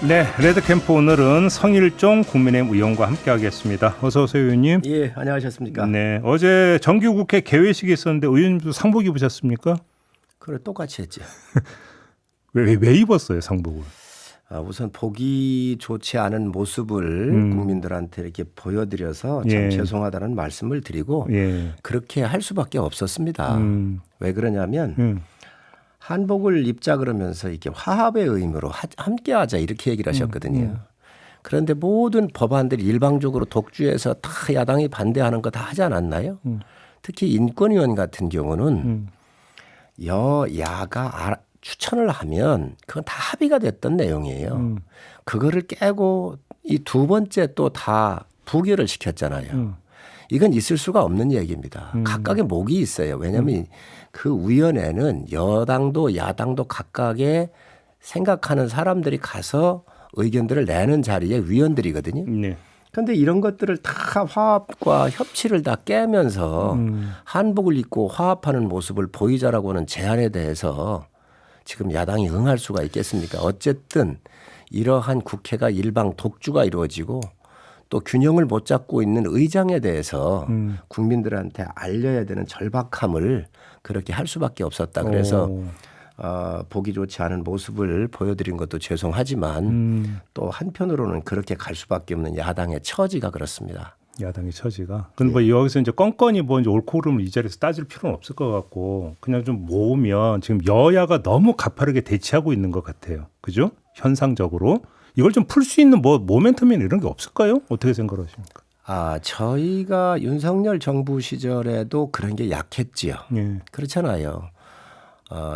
네, 레드캠프 오늘은 성일종 국민의힘 의원과 함께하겠습니다. 어서 오세요, 의원님. 예, 안녕하셨습니까? 네, 어제 정기국회 개회식이 있었는데 의원님도 상복 입으셨습니까? 그래 똑같이 했죠. 왜 입었어요, 상복을? 우선 보기 좋지 않은 모습을 국민들한테 이렇게 보여드려서 참 예. 죄송하다는 말씀을 드리고 예. 그렇게 할 수밖에 없었습니다. 왜 그러냐면 한복을 입자 그러면서 이렇게 화합의 의미로 함께하자 이렇게 얘기를 하셨거든요. 그런데 모든 법안들이 일방적으로 독주해서 다 야당이 반대하는 거 다 하지 않았나요? 특히 인권위원 같은 경우는 여야가 추천을 하면 그건 다 합의가 됐던 내용이에요. 그거를 깨고 이 두 번째 또 다 부결을 시켰잖아요. 이건 있을 수가 없는 얘기입니다. 각각의 목이 있어요. 왜냐하면 그 위원회는 여당도 야당도 각각의 생각하는 사람들이 가서 의견들을 내는 자리에 위원들이거든요. 네. 그런데 이런 것들을 다 화합과 협치를 다 깨면서 한복을 입고 화합하는 모습을 보이자라고는 제안에 대해서 지금 야당이 응할 수가 있겠습니까? 어쨌든 이러한 국회가 일방 독주가 이루어지고 또 균형을 못 잡고 있는 의장에 대해서 국민들한테 알려야 되는 절박함을 그렇게 할 수밖에 없었다. 그래서 보기 좋지 않은 모습을 보여드린 것도 죄송하지만 또 한편으로는 그렇게 갈 수밖에 없는 야당의 처지가 그렇습니다. 야당의 처지가. 근데 뭐 여기서 이제 건건이 뭐 이제 옳고 그름을 이 자리에서 따질 필요는 없을 것 같고 그냥 좀 모으면 지금 여야가 너무 가파르게 대치하고 있는 것 같아요. 그죠? 현상적으로. 이걸 좀 풀 수 있는 뭐 모멘텀이나 이런 게 없을까요? 어떻게 생각하십니까? 저희가 윤석열 정부 시절에도 그런 게 약했지요. 예. 그렇잖아요.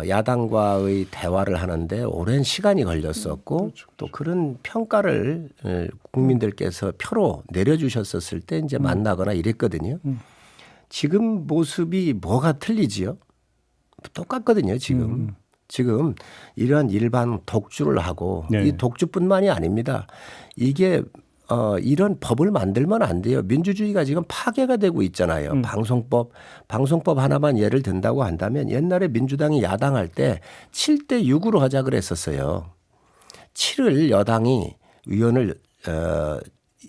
야당과의 대화를 하는데 오랜 시간이 걸렸었고 그렇죠. 또 그런 평가를 국민들께서 표로 내려주셨었을 때 이제 만나거나 이랬거든요. 지금 모습이 뭐가 틀리지요? 똑같거든요. 지금 이러한 일반 독주를 하고 네. 이 독주뿐만이 아닙니다. 이게 이런 법을 만들면 안 돼요. 민주주의가 지금 파괴가 되고 있잖아요. 방송법 하나만 예를 든다고 한다면 옛날에 민주당이 야당할 때 7대 6으로 하자 그랬었어요. 7을 여당이 위원을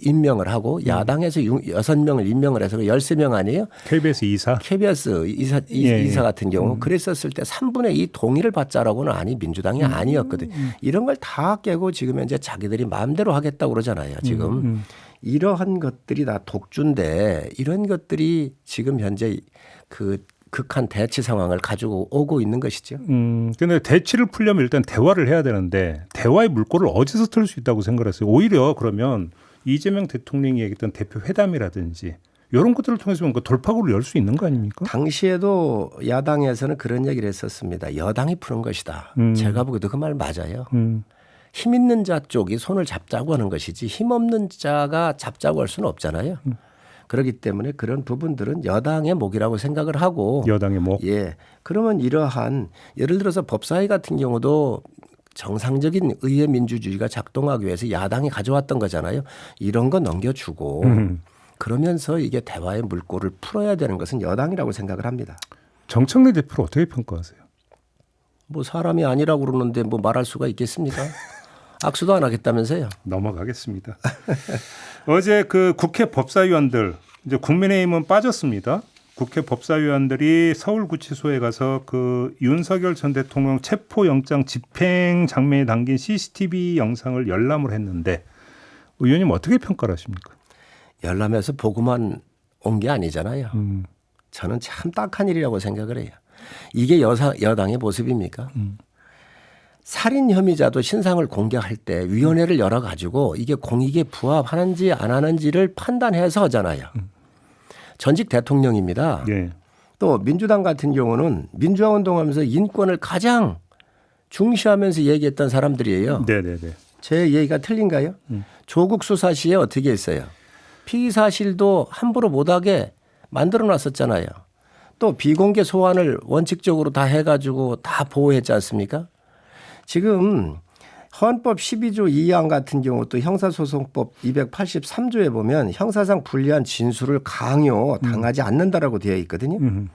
임명을 하고 야당에서 6명을 임명을 해서 13명 아니에요? KBS 이사. KBS 이사 같은 경우 그랬었을 때 3분의 2 동의를 받자라고는 아니 민주당이 아니었거든요. 이런 걸 다 깨고 지금 현재 자기들이 마음대로 하겠다고 그러잖아요. 지금 이러한 것들이 다 독주인데 이런 것들이 지금 현재 그 극한 대치 상황을 가지고 오고 있는 것이죠. 근데 대치를 풀려면 일단 대화를 해야 되는데 대화의 물꼬를 어디서 틀 수 있다고 생각했어요? 오히려 그러면 이재명 대통령이 얘기했던 대표 회담이라든지 이런 것들을 통해서 뭔가 돌파구를 열 수 있는 거 아닙니까? 당시에도 야당에서는 그런 얘기를 했었습니다. 여당이 푸는 것이다. 제가 보기에도 그 말 맞아요. 힘 있는 자 쪽이 손을 잡자고 하는 것이지 힘 없는 자가 잡자고 할 수는 없잖아요. 그렇기 때문에 그런 부분들은 여당의 몫이라고 생각을 하고 여당의 목. 예. 그러면 이러한 예를 들어서 법사위 같은 경우도 정상적인 의회 민주주의가 작동하기 위해서 야당이 가져왔던 거잖아요. 이런 거 넘겨주고 그러면서 이게 대화의 물꼬를 풀어야 되는 것은 여당이라고 생각을 합니다. 정청래 대표를 어떻게 평가하세요? 뭐 사람이 아니라고 그러는데 뭐 말할 수가 있겠습니까? 악수도 안 하겠다면서요. 넘어가겠습니다. 어제 그 국회 법사위원들 이제 국민의힘은 빠졌습니다. 국회 법사위원들이 서울구치소에 가서 그 윤석열 전 대통령 체포영장 집행 장면에 담긴 CCTV 영상을 열람을 했는데 의원님 어떻게 평가를 하십니까? 열람해서 보고만 온 게 아니잖아요. 저는 참 딱한 일이라고 생각을 해요. 이게 여당의 모습입니까? 살인 혐의자도 신상을 공개할 때 위원회를 열어가지고 이게 공익에 부합하는지 안 하는지를 판단해서 하잖아요. 전직 대통령입니다. 예. 또 민주당 같은 경우는 민주화 운동하면서 인권을 가장 중시하면서 얘기했던 사람들이에요. 네네네. 제 얘기가 틀린가요? 조국 수사 시에 어떻게 했어요? 피의 사실도 함부로 못하게 만들어 놨었잖아요. 또 비공개 소환을 원칙적으로 다 해가지고 다 보호했지 않습니까? 지금 헌법 12조 2항 같은 경우 또 형사소송법 283조에 보면 형사상 불리한 진술을 강요 당하지 않는다라고 되어 있거든요.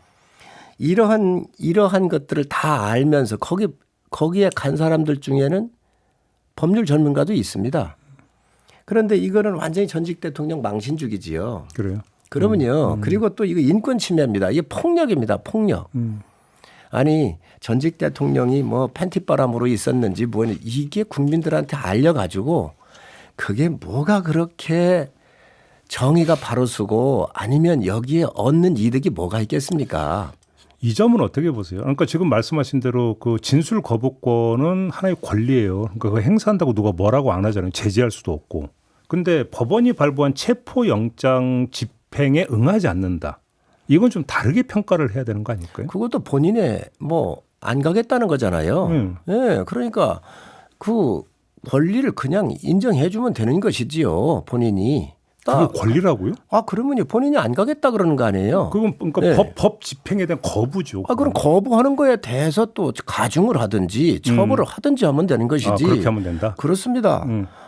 이러한 것들을 다 알면서 거기에 간 사람들 중에는 법률 전문가도 있습니다. 그런데 이거는 완전히 전직 대통령 망신주기지요. 그래요. 그러면요. 그리고 또 이거 인권 침해입니다. 이게 폭력입니다. 폭력. 아니 전직 대통령이 뭐 팬티바람으로 있었는지 뭐 이게 국민들한테 알려가지고 그게 뭐가 그렇게 정의가 바로 서고 아니면 여기에 얻는 이득이 뭐가 있겠습니까? 이 점은 어떻게 보세요? 그러니까 지금 말씀하신 대로 그 진술 거부권은 하나의 권리예요. 그러니까 그 행사한다고 누가 뭐라고 안 하잖아요. 제지할 수도 없고. 근데 법원이 발부한 체포영장 집행에 응하지 않는다. 이건 좀 다르게 평가를 해야 되는 거 아닐까요? 그것도 본인의 뭐 안 가겠다는 거잖아요. 예, 그러니까 그 권리를 그냥 인정해 주면 되는 것이지요. 본인이. 그게 권리라고요? 아, 그러면요. 본인이 안 가겠다 그러는 거 아니에요? 그건 그러니까 네. 법 집행에 대한 거부죠. 아, 그럼 거부하는 거에 대해서 또 가중을 하든지 처벌을 하든지 하면 되는 것이지. 아, 그렇게 하면 된다. 그렇습니다.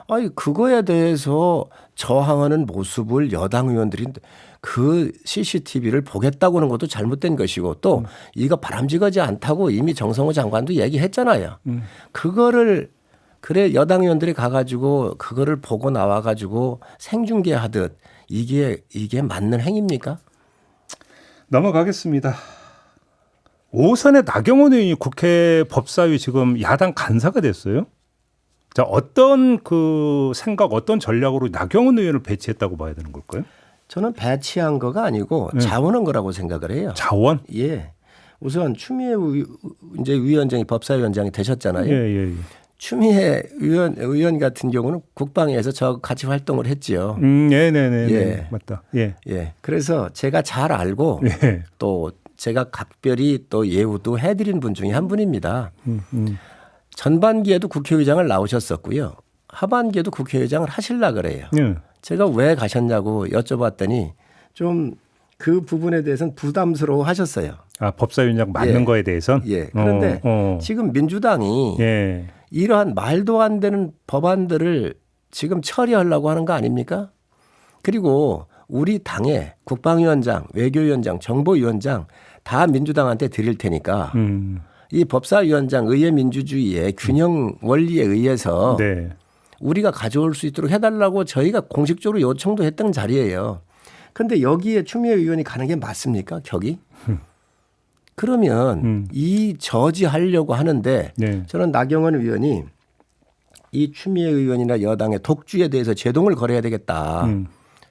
아니, 그거에 대해서 저항하는 모습을 여당 의원들이 그 CCTV를 보겠다고 하는 것도 잘못된 것이고 또 이거 바람직하지 않다고 이미 정성호 장관도 얘기했잖아요. 그거를 그래 여당 의원들이 가가지고 그거를 보고 나와가지고 생중계하듯 이게 맞는 행위입니까? 넘어가겠습니다. 오선의 나경원 의원이 국회 법사위 지금 야당 간사가 됐어요. 자, 어떤 그 생각, 어떤 전략으로 나경원 의원을 배치했다고 봐야 되는 걸까요? 저는 배치한 거가 아니고 자원한 거라고 생각을 해요. 자원? 예. 우선 추미애 이제 위원장이 법사위원장이 되셨잖아요. 예. 추미애 의원 같은 경우는 국방위에서 저 같이 활동을 했지요. 네네네. 예. 맞다. 예. 예. 그래서 제가 잘 알고 예. 또 제가 각별히 또 예우도 해드린 분 중에 한 분입니다. 전반기에도 국회의장을 나오셨었고요. 하반기에도 국회의장을 하실라 그래요. 예. 제가 왜 가셨냐고 여쭤봤더니 좀 그 부분에 대해서는 부담스러워 하셨어요. 아, 법사위원장 맞는 예. 거에 대해선? 예. 그런데 지금 민주당이 예. 이러한 말도 안 되는 법안들을 지금 처리하려고 하는 거 아닙니까? 그리고 우리 당의 국방위원장, 외교위원장, 정보위원장 다 민주당한테 드릴 테니까 이 법사위원장 의회 민주주의의 균형 원리에 의해서 네. 우리가 가져올 수 있도록 해달라고 저희가 공식적으로 요청도 했던 자리예요. 그런데 여기에 추미애 의원이 가는 게 맞습니까? 격이? 그러면 이 저지하려고 하는데 네. 저는 나경원 의원이 이 추미애 의원이나 여당의 독주에 대해서 제동을 걸어야 되겠다.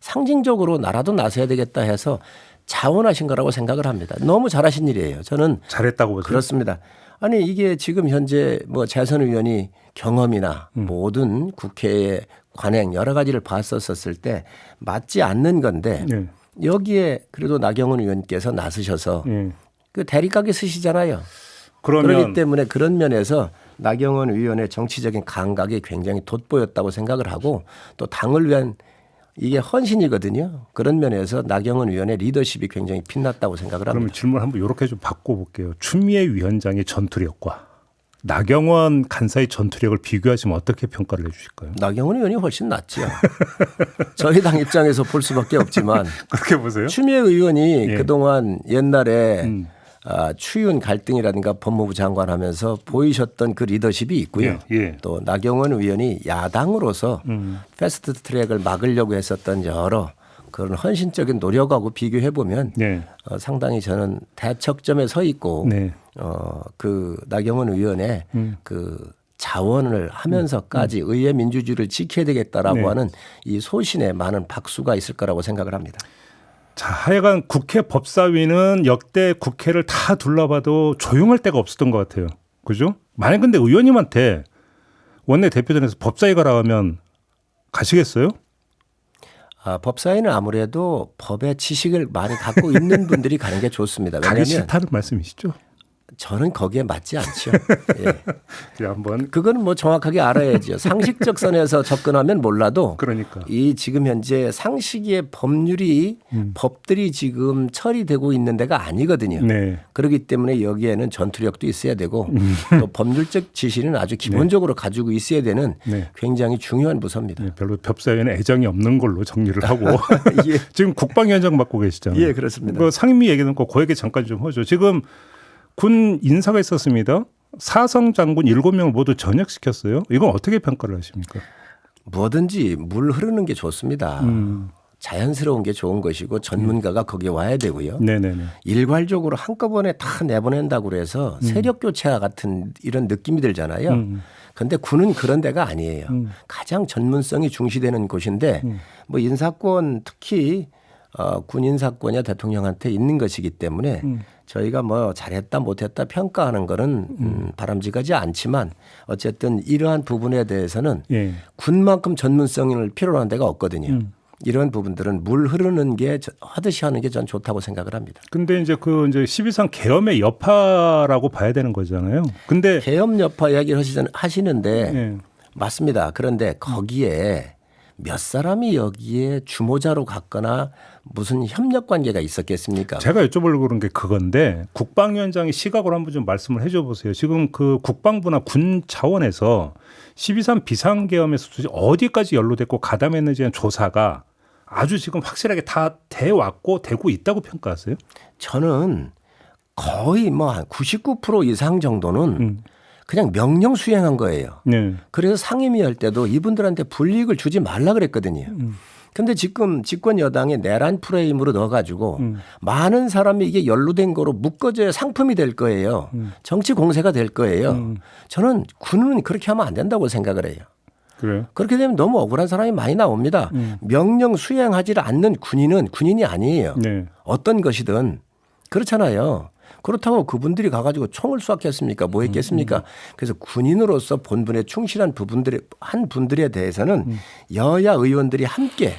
상징적으로 나라도 나서야 되겠다 해서 자원하신 거라고 생각을 합니다. 너무 잘하신 일이에요. 저는 잘했다고 보세요. 그렇습니다. 아니 이게 지금 현재 뭐 재선 의원이 경험이나 모든 국회의 관행 여러 가지를 봤었을 때 맞지 않는 건데 네. 여기에 그래도 나경원 의원께서 나서셔서 예. 그 대립각에 쓰시잖아요. 그러면 그렇기 때문에 그런 면에서 나경원 의원의 정치적인 감각이 굉장히 돋보였다고 생각을 하고 또 당을 위한 이게 헌신이거든요. 그런 면에서 나경원 의원의 리더십이 굉장히 빛났다고 생각을 그러면 합니다. 질문 한번 이렇게 좀 바꿔볼게요. 추미애 위원장의 전투력과 나경원 간사의 전투력을 비교하시면 어떻게 평가를 해주실까요? 나경원 의원이 훨씬 낫죠. 저희 당 입장에서 볼 수밖에 없지만 그렇게 보세요? 추미애 의원이 예. 그동안 옛날에 추윤 갈등이라든가 법무부 장관 하면서 보이셨던 그 리더십이 있고요. 예. 또 나경원 의원이 야당으로서 패스트 트랙을 막으려고 했었던 여러 그런 헌신적인 노력하고 비교해 보면 네. 상당히 저는 대척점에 서 있고 네. 그 나경원 의원의 그 자원을 하면서까지 의회 민주주의를 지켜야 되겠다라고 네. 하는 이 소신에 많은 박수가 있을 거라고 생각을 합니다. 자, 하여간 국회 법사위는 역대 국회를 다 둘러봐도 조용할 데가 없었던 것 같아요. 그죠? 만약 근데 의원님한테 원내 대표단에서 법사위 가라 하면 가시겠어요? 법사위는 아무래도 법의 지식을 많이 갖고 있는 분들이 가는 게 좋습니다. 가기 왜냐하면 싫다는 말씀이시죠? 저는 거기에 맞지 않죠. 예. 네, 한번 그거는 뭐 정확하게 알아야죠. 상식적 선에서 접근하면 몰라도 그러니까 이 지금 현재 상식의 법률이 법들이 지금 처리되고 있는 데가 아니거든요. 네. 그렇기 때문에 여기에는 전투력도 있어야 되고 또 법률적 지시는 아주 기본적으로 가지고 있어야 되는 네. 굉장히 중요한 부서입니다. 네, 별로 법사위에는 애정이 없는 걸로 정리를 하고 예. 지금 국방위원장 맡고 계시잖아요. 예, 그렇습니다. 그 상임위 얘기는 그 얘기 잠깐 좀 하죠. 지금 군 인사가 있었습니다. 사성 장군 7명을 모두 전역시켰어요. 이건 어떻게 평가를 하십니까? 뭐든지 물 흐르는 게 좋습니다. 자연스러운 게 좋은 것이고 전문가가 거기에 와야 되고요. 네네네. 일괄적으로 한꺼번에 다 내보낸다고 그래서 세력 교체와 같은 이런 느낌이 들잖아요. 그런데 군은 그런 데가 아니에요. 가장 전문성이 중시되는 곳인데 뭐 인사권 특히 군 인사권이 대통령한테 있는 것이기 때문에 저희가 뭐 잘했다 못했다 평가하는 거는 바람직하지 않지만 어쨌든 이러한 부분에 대해서는 예. 군만큼 전문성을 필요로 하는 데가 없거든요. 이런 부분들은 물 흐르는 게 하듯이 하는 게 전 좋다고 생각을 합니다. 근데 이제 그 이제 12.3 계엄의 여파라고 봐야 되는 거잖아요. 근데 계엄 여파 이야기를 하시는데 예. 맞습니다. 그런데 거기에 몇 사람이 여기에 주모자로 갔거나 무슨 협력 관계가 있었겠습니까? 제가 여쭤보려고 그런 게 그건데 국방위원장의 시각으로 한번 좀 말씀을 해줘 보세요. 지금 그 국방부나 군 차원에서 12.3 비상계엄에서 도대체 어디까지 연루됐고 가담했는지에 대한 조사가 아주 지금 확실하게 다 돼 왔고 되고 있다고 평가하세요? 저는 거의 뭐 한 99% 이상 정도는 그냥 명령 수행한 거예요. 네. 그래서 상임위 할 때도 이분들한테 불이익을 주지 말라 그랬거든요. 근데 지금 집권 여당의 내란 프레임으로 넣어가지고 많은 사람이 이게 연루된 거로 묶어져야 상품이 될 거예요. 정치 공세가 될 거예요. 저는 군은 그렇게 하면 안 된다고 생각을 해요. 그래요? 그렇게 되면 너무 억울한 사람이 많이 나옵니다. 명령 수행하지 않는 군인은 군인이 아니에요. 네. 어떤 것이든 그렇잖아요. 그렇다고 그분들이 가가지고 총을 쏘았겠습니까? 뭐 했겠습니까? 그래서 군인으로서 본분에 충실한 분들에 대해서는 여야 의원들이 함께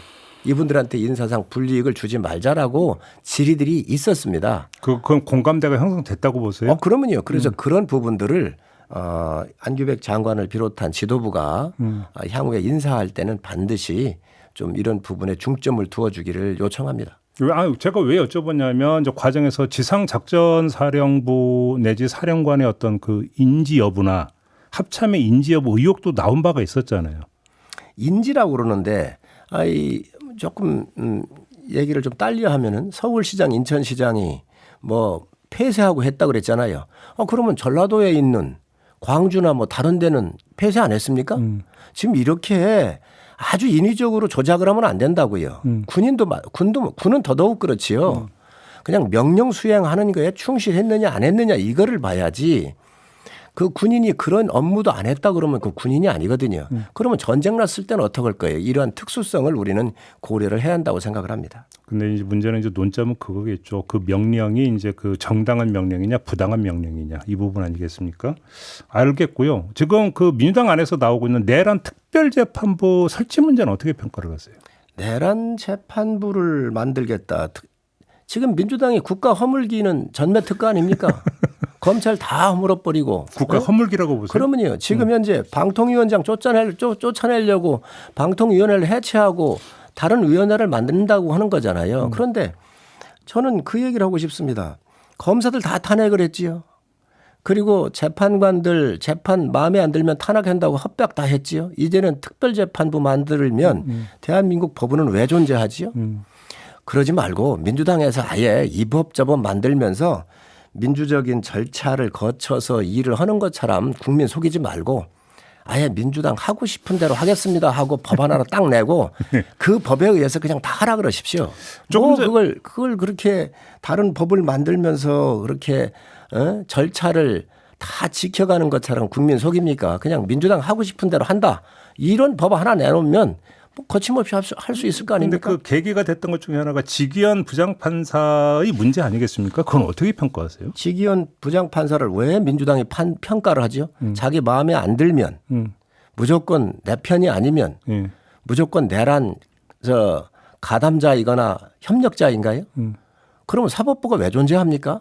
이분들한테 인사상 불이익을 주지 말자라고 질의들이 있었습니다. 그건 공감대가 형성됐다고 보세요? 그러면요. 그래서 그런 부분들을 안규백 장관을 비롯한 지도부가 향후에 인사할 때는 반드시 좀 이런 부분에 중점을 두어주기를 요청합니다. 제가 왜 여쭤봤냐면 저 과정에서 지상작전사령부 내지 사령관의 어떤 그 인지 여부나 합참의 인지 여부 의혹도 나온 바가 있었잖아요. 인지라고 그러는데 조금 얘기를 좀 딸려 하면은 서울시장, 인천시장이 뭐 폐쇄하고 했다 그랬잖아요. 그러면 전라도에 있는 광주나 뭐 다른 데는 폐쇄 안 했습니까? 지금 이렇게 아주 인위적으로 조작을 하면 안 된다고요. 군은 더더욱 그렇지요. 그냥 명령 수행하는 거에 충실했느냐 안 했느냐 이거를 봐야지. 그 군인이 그런 업무도 안 했다 그러면 그 군인이 아니거든요. 그러면 전쟁 났을 때는 어떻게 할 거예요? 이러한 특수성을 우리는 고려를 해야 한다고 생각을 합니다. 근데 이제 문제는 이제 논점은 그거겠죠. 그 명령이 이제 그 정당한 명령이냐 부당한 명령이냐 이 부분 아니겠습니까? 알겠고요. 지금 그 민주당 안에서 나오고 있는 내란 특별재판부 설치 문제는 어떻게 평가를 하세요? 내란 재판부를 만들겠다. 지금 민주당이 국가 허물기는 전매 특가 아닙니까? 검찰 다 허물어버리고. 국가 허물기라고 보세요? 그러면요. 지금 현재 방통위원장 쫓아내려고 방통위원회를 해체하고 다른 위원회를 만든다고 하는 거잖아요. 그런데 저는 그 얘기를 하고 싶습니다. 검사들 다 탄핵을 했지요. 그리고 재판관들 재판 마음에 안 들면 탄핵한다고 협박 다 했지요. 이제는 특별재판부 만들면 대한민국 법원은 왜 존재하지요? 그러지 말고 민주당에서 아예 이 법 저 법 만들면서 민주적인 절차를 거쳐서 일을 하는 것처럼 국민 속이지 말고 아예 민주당 하고 싶은 대로 하겠습니다 하고 법 하나를 딱 내고 그 법에 의해서 그냥 다 하라 그러십시오. 뭐 그걸 그렇게 다른 법을 만들면서 그렇게 절차를 다 지켜가는 것처럼 국민 속입니까? 그냥 민주당 하고 싶은 대로 한다. 이런 법 하나 내놓으면 뭐 거침없이 할 수 있을 거 아닙니까? 그런데 그 계기가 됐던 것 중에 하나가 지기현 부장판사의 문제 아니겠습니까? 그건 어떻게 평가하세요? 지기현 부장판사를 왜 민주당이 평가를 하죠? 자기 마음에 안 들면 무조건 내 편이 아니면 무조건 내란 가담자이거나 협력자인가요? 그러면 사법부가 왜 존재합니까?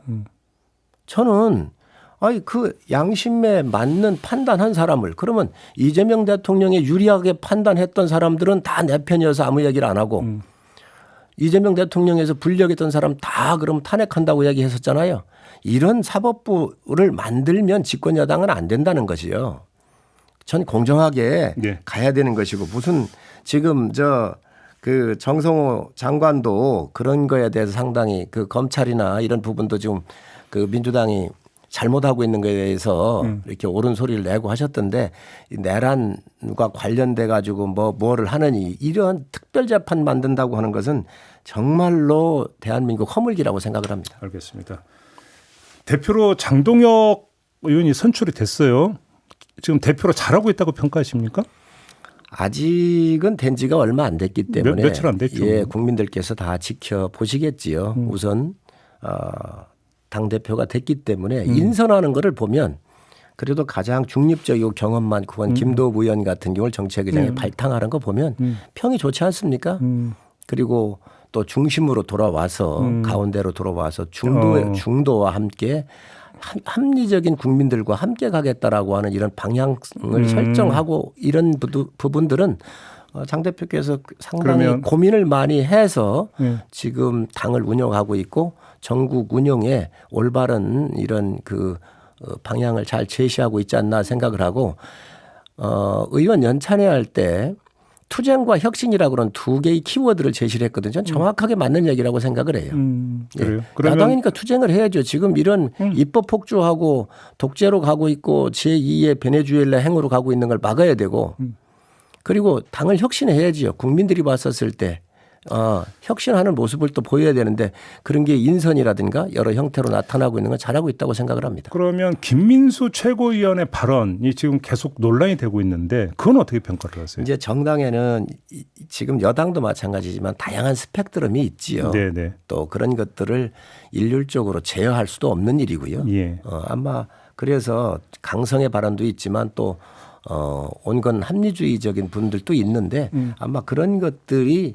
저는 그 양심에 맞는 판단한 사람을 그러면 이재명 대통령이 유리하게 판단했던 사람들은 다 내 편이어서 아무 얘기를 안 하고 이재명 대통령에서 불리하겠던 사람 다 그럼 탄핵한다고 얘기했었잖아요. 이런 사법부를 만들면 집권 여당은 안 된다는 것이요. 전 공정하게 가야 되는 것이고 무슨 지금 그 정성호 장관도 그런 거에 대해서 상당히 그 검찰이나 이런 부분도 지금 그 민주당이 잘못하고 있는 거에 대해서 이렇게 옳은 소리를 내고 하셨던데 이 내란과 관련돼 가지고 뭐를 하느니 이런 특별 재판 만든다고 하는 것은 정말로 대한민국 허물기라고 생각을 합니다. 알겠습니다. 대표로 장동혁 의원이 선출이 됐어요. 지금 대표로 잘하고 있다고 평가하십니까? 아직은 된 지가 얼마 안 됐기 때문에 며칠 안 됐죠. 예, 국민들께서 다 지켜보시겠지요. 우선 당대표가 됐기 때문에 인선하는 거를 보면 그래도 가장 중립적이고 경험 많고 그건 김도읍 의원 같은 경우를 정치의장에 발탁하는 거 보면 평이 좋지 않습니까? 그리고 또 중심으로 돌아와서 가운데로 돌아와서 중도와 함께 합리적인 국민들과 함께 가겠다라고 하는 이런 방향을 설정하고 이런 부분들은 장 대표께서 상당히 그러면 고민을 많이 해서 지금 당을 운영하고 있고 전국 운영에 올바른 이런 그 방향을 잘 제시하고 있지 않나 생각을 하고 의원 연찬회 할 때 투쟁과 혁신이라고 그런 두 개의 키워드를 제시를 했거든요. 전 정확하게 맞는 얘기라고 생각을 해요. 그래요? 예. 야당이니까 투쟁을 해야죠. 지금 이런 입법 폭주하고 독재로 가고 있고 제2의 베네수엘라 행으로 가고 있는 걸 막아야 되고 그리고 당을 혁신해야지요. 국민들이 봤었을 때 혁신하는 모습을 또 보여야 되는데 그런 게 인선이라든가 여러 형태로 나타나고 있는 건 잘하고 있다고 생각을 합니다. 그러면 김민수 최고위원의 발언이 지금 계속 논란이 되고 있는데 그건 어떻게 평가를 하세요? 이제 정당에는 지금 여당도 마찬가지지만 다양한 스펙트럼이 있지요. 네네. 또 그런 것들을 일률적으로 제어할 수도 없는 일이고요. 예. 아마 그래서 강성의 발언도 있지만 또 온건 합리주의적인 분들도 있는데 아마 그런 것들이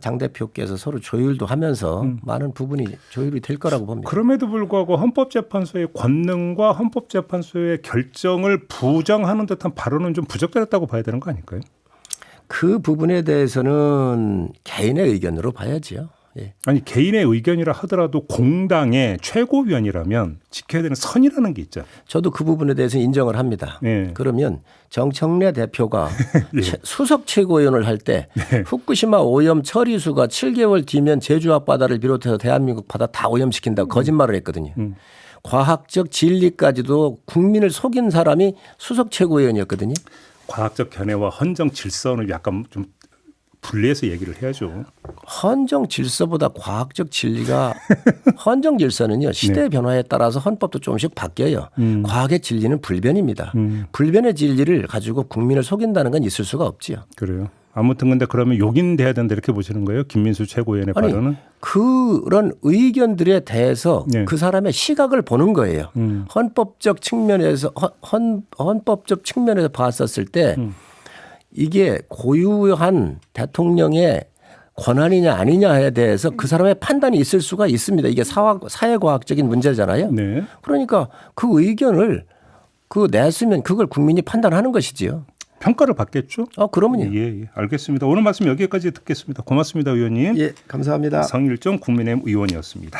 장 대표께서 서로 조율도 하면서 많은 부분이 조율이 될 거라고 봅니다. 그럼에도 불구하고 헌법재판소의 권능과 헌법재판소의 결정을 부정하는 듯한 발언은 좀 부적절했다고 봐야 되는 거 아닐까요? 그 부분에 대해서는 개인의 의견으로 봐야지요. 예. 아니 개인의 의견이라 하더라도 공당의 최고위원이라면 지켜야 되는 선이라는 게 있죠. 저도 그 부분에 대해서 인정을 합니다. 예. 그러면 정청래 대표가 예. 수석 최고위원을 할 때 후쿠시마 오염 처리수가 7개월 뒤면 제주 앞바다를 비롯해서 대한민국 바다 다 오염시킨다고 거짓말을 했거든요. 과학적 진리까지도 국민을 속인 사람이 수석 최고위원이었거든요. 과학적 견해와 헌정 질서는 약간 좀 분리해서 얘기를 해야죠. 헌정 질서보다 과학적 진리가 헌정 질서는요 시대의 변화에 따라서 헌법도 조금씩 바뀌어요. 과학의 진리는 불변입니다. 불변의 진리를 가지고 국민을 속인다는 건 있을 수가 없지요. 그래요. 아무튼 근데 그러면 용인돼야 된다 이렇게 보시는 거예요? 김민수 최고위원의 발언은? 그런 의견들에 대해서 네. 그 사람의 시각을 보는 거예요. 헌법적 측면에서 헌법적 측면에서 봤었을 때 이게 고유한 대통령의 권한이냐 아니냐에 대해서 그 사람의 판단이 있을 수가 있습니다. 이게 사회과학적인 문제잖아요. 네. 그러니까 그 의견을 냈으면 그걸 국민이 판단하는 것이지요. 평가를 받겠죠? 그러면요. 예, 알겠습니다. 오늘 말씀 여기까지 듣겠습니다. 고맙습니다, 의원님. 예, 감사합니다. 성일종 국민의힘 의원이었습니다.